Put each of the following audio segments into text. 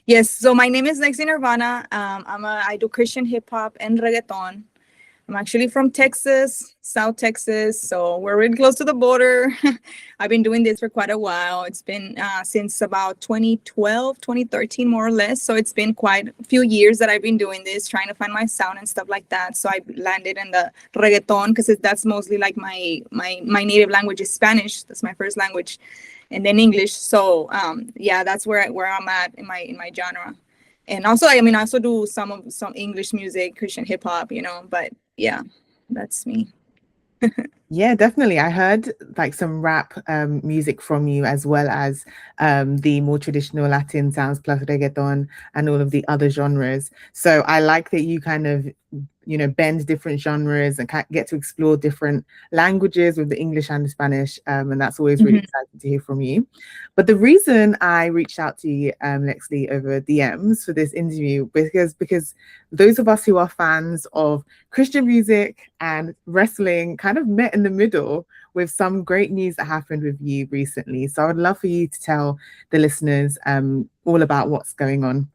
Yes, so my name is Lexly Nirvana. I do Christian hip hop and reggaeton. I'm actually from Texas, South Texas, so we're really close to the border. I've been doing this for quite a while. It's been since about 2012, 2013, more or less. So it's been quite a few years that I've been doing this, trying to find my sound and stuff like that. So I landed in the reggaeton because that's mostly like my native language is Spanish. That's my first language, and then English. So yeah, that's where I'm at in my genre. And also, I mean, I also do some English music, Christian hip hop, but yeah, that's me. Yeah, definitely. I heard like some rap music from you, as well as the more traditional Latin sounds plus reggaeton and all of the other genres. So I like that you kind of, bend different genres and get to explore different languages with the English and the Spanish. And that's always really Mhm. exciting to hear from you. But the reason I reached out to you, Lexley, over DMs for this interview, because those of us who are fans of Christian music and wrestling kind of met in the middle with some great news that happened with you recently. So I would love for you to tell the listeners all about what's going on.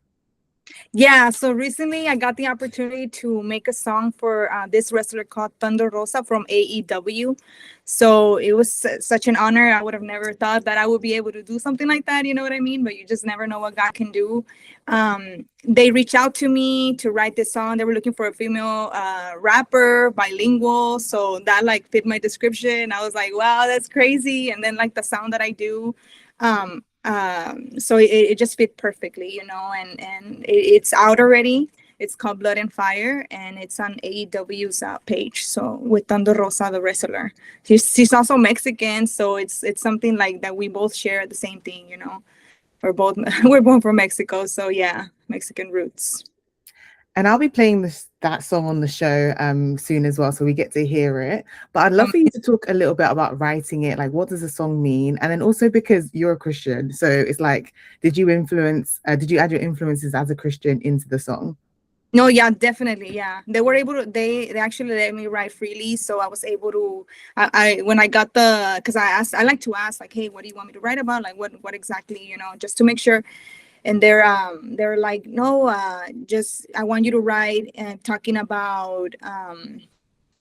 Yeah, so recently I got the opportunity to make a song for this wrestler called Thunder Rosa from AEW. So it was such an honor. I would have never thought that I would be able to do something like that. You know what I mean? But you just never know what God can do. They reached out to me to write this song. They were looking for a female rapper, bilingual. So that like fit my description. I was like, wow, that's crazy. And then like the sound that I do. So it just fit perfectly, and it's out already. It's called Blood and Fire, and it's on AEW's page. So with Thunder Rosa, the wrestler, she's also Mexican, so it's something like that. We both share the same thing, We're both we're both from Mexico, so yeah, Mexican roots. And I'll be playing that song on the show soon as well, so we get to hear it. But I'd love Um, for you to talk a little bit about writing it. Like, what does the song mean? And then also because you're a Christian, so it's like, did you add your influences as a Christian into the song? No, yeah, definitely. Yeah. They were able to, they actually let me write freely. So I was able to, when I got cause I like to ask like, hey, what do you want me to write about? Like what exactly, just to make sure. And they're like, no, just, I want you to write talking about,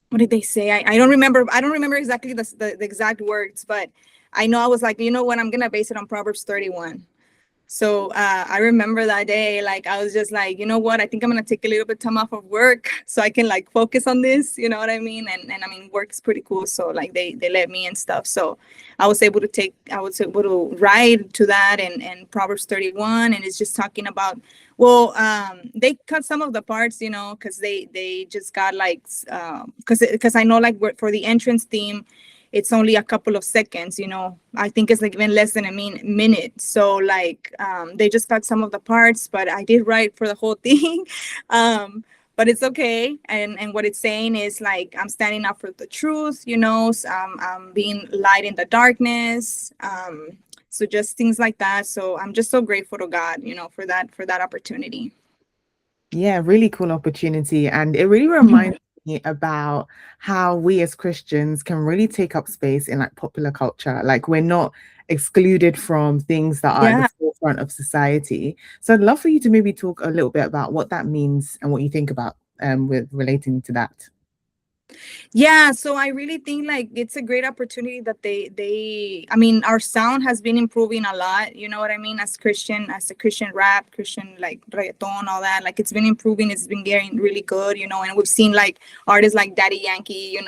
what did they say? I don't remember exactly the exact words, but I know I was like, what, I'm going to base it on Proverbs 31. So I remember that day, like I was just like, you know what? I think I'm gonna take a little bit time off of work so I can like focus on this. You know what I mean? And I mean, work is pretty cool. So like they let me and stuff. So I was able to write to that and Proverbs 31, and it's just talking about. Well, they cut some of the parts, because they just got like, because I know like for the entrance theme it's only a couple of seconds, I think it's like even less than a minute. So like they just cut some of the parts, but I did write for the whole thing. But it's okay. And what it's saying is like I'm standing up for the truth, so I'm being light in the darkness. So just things like that. So I'm just so grateful to God, for that opportunity. Yeah, really cool opportunity. And it really reminds me about how we as Christians can really take up space in like popular culture. Like we're not excluded from things that are at the Yeah. forefront of society. So I'd love for you to maybe talk a little bit about what that means and what you think about with relating to that. Yeah, so I really think like it's a great opportunity that I mean, our sound has been improving a lot, you know what I mean, as a Christian rap, Christian like reggaeton, all that, like it's been improving, it's been getting really good, and we've seen like artists like Daddy Yankee,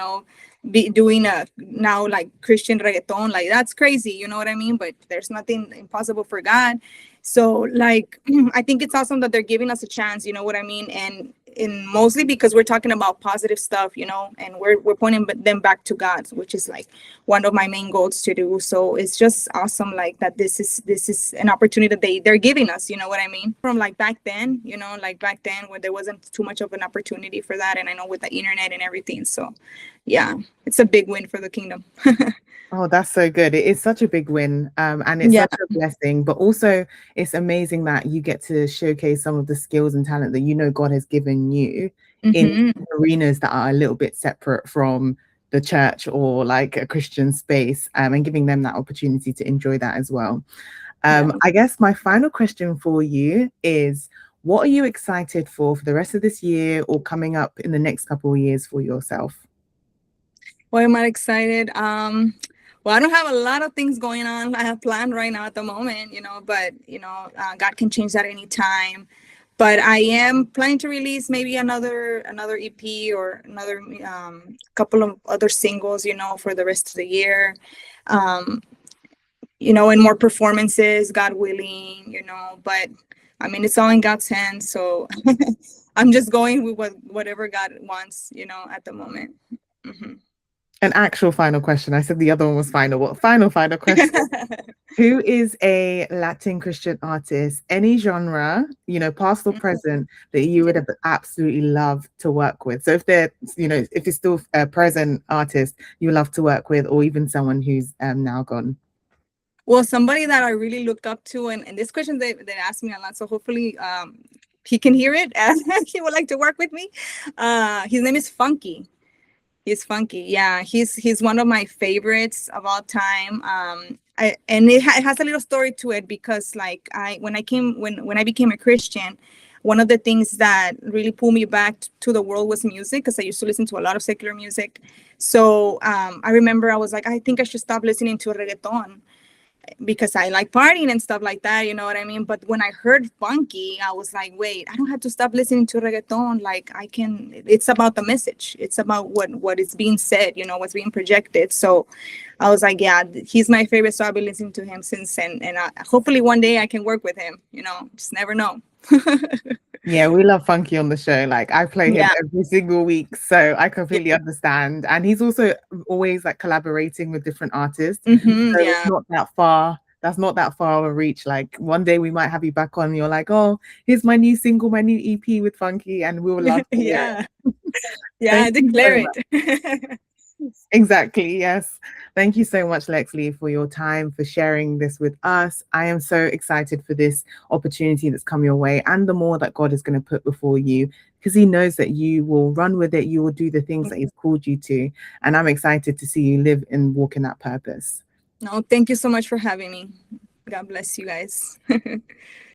be doing a now like Christian reggaeton, like that's crazy, you know what I mean? But there's nothing impossible for God. So like I think it's awesome that they're giving us a chance, you know what I mean? And mostly because we're talking about positive stuff, and we're pointing them back to God, which is like one of my main goals to do. So it's just awesome, like that. This is an opportunity that they're giving us. You know what I mean? From like back then, like back then when there wasn't too much of an opportunity for that, and I know with the internet and everything. So, yeah, it's a big win for the kingdom. Oh, that's so good. It is such a big win. And it's Yeah. such a blessing, but also it's amazing that you get to showcase some of the skills and talent that God has given you in Hmm. arenas that are a little bit separate from the church or like a Christian space, and giving them that opportunity to enjoy that as well. Yeah. I guess my final question for you is, what are you excited for the rest of this year or coming up in the next couple of years for yourself? Why am I excited? Well, I don't have a lot of things going on I have planned right now at the moment, but God can change that anytime. But I am planning to release maybe another EP or another couple of other singles, for the rest of the year. Um, and more performances, God willing, but I mean, it's all in God's hands. So I'm just going with whatever God wants, at the moment. Hmm. An actual final question. I said the other one was final. What final question? Who is a Latin Christian artist, any genre, past or present, that you would have absolutely love to work with? So if they're, if it's still a present artist you love to work with, or even someone who's now gone. Well, somebody that I really look up to, and this question they asked me a lot, so hopefully he can hear it and he would like to work with me. His name is Funky. He's funky. Yeah, he's one of my favorites of all time. And it has a little story to it because like when I became a Christian, one of the things that really pulled me back to the world was music because I used to listen to a lot of secular music. So I remember I was like, I think I should stop listening to reggaeton because I like partying and stuff like that, you know what I mean? But when I heard funky, I was like, wait, I don't have to stop listening to reggaeton. Like it's about the message. It's about what is being said, what's being projected. So I was like, yeah, he's my favorite. So I've been listening to him since, and hopefully one day I can work with him, just never know. Yeah, we love Funky on the show. Like I play him Yeah. every single week, so I Yeah. completely understand. And he's also always like collaborating with different artists. Mm-hmm, So it's yeah. not that far. That's not that far of a reach. Like one day we might have you back on. And you're like, oh, here's my new single, my new EP with Funky, and we would love to hear Yeah. it. Yeah, Thank I you so declare much. it. Exactly. Yes. Thank you so much, Lexly, for your time, for sharing this with us. I am so excited for this opportunity that's come your way and the more that God is going to put before you, because He knows that you will run with it. You will do the things that He's called you to. And I'm excited to see you live and walk in that purpose. No, thank you so much for having me. God bless you guys.